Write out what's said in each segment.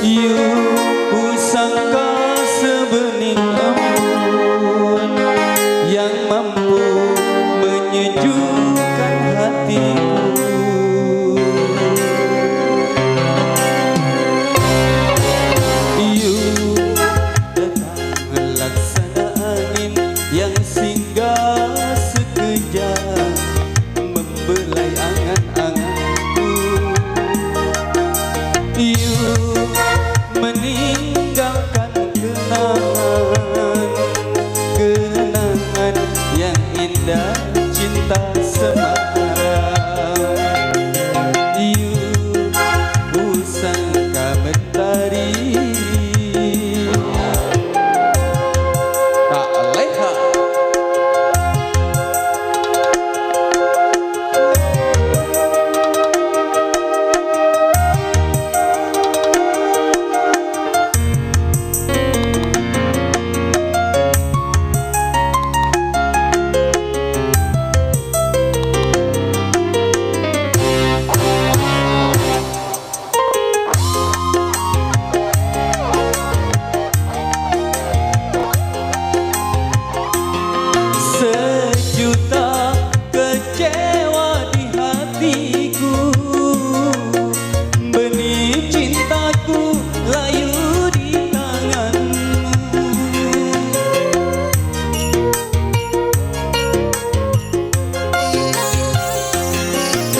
You sangka sebening embun yang mampu menyejukkan hatiku. You datang laksana angin yang singgah sekejap membelai angan-anganku. You meninggalkan kenangan yang indah cinta semalam. You pusaka mentari tak leha. Sejuta kecewa di hatiku, benih cintaku layu di tanganmu.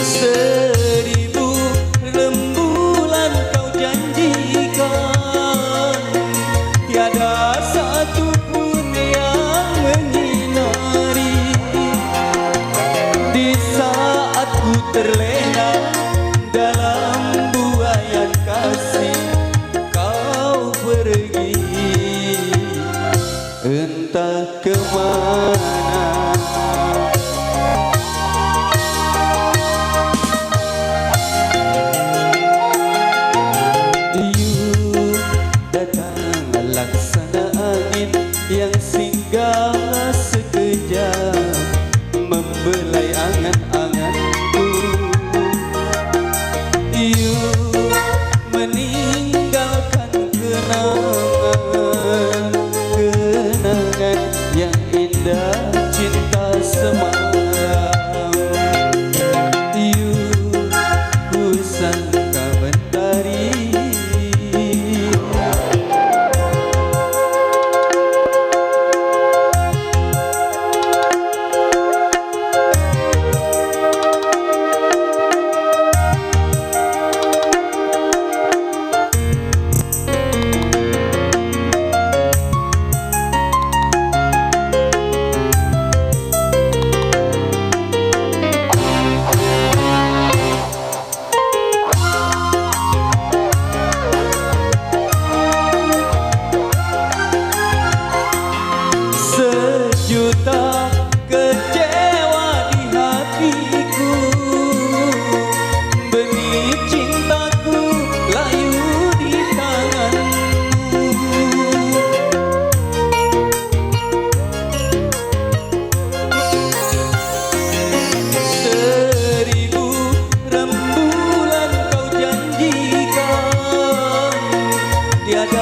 Seribu rembulan kau janjikan, tiada satu pun yang menyinari. Di saat ku terlena dalam buayan kasih, kau pergi entah kemana. You datang laksana angin yang singgah sekejap membelai angan-anganku. You meninggalkan kenangan yang indah cinta semalam. You pusaka mentari sejuta kecewa di hatiku, benih cintaku layu di tanganmu. Seribu rembulan kau janjikan, tiada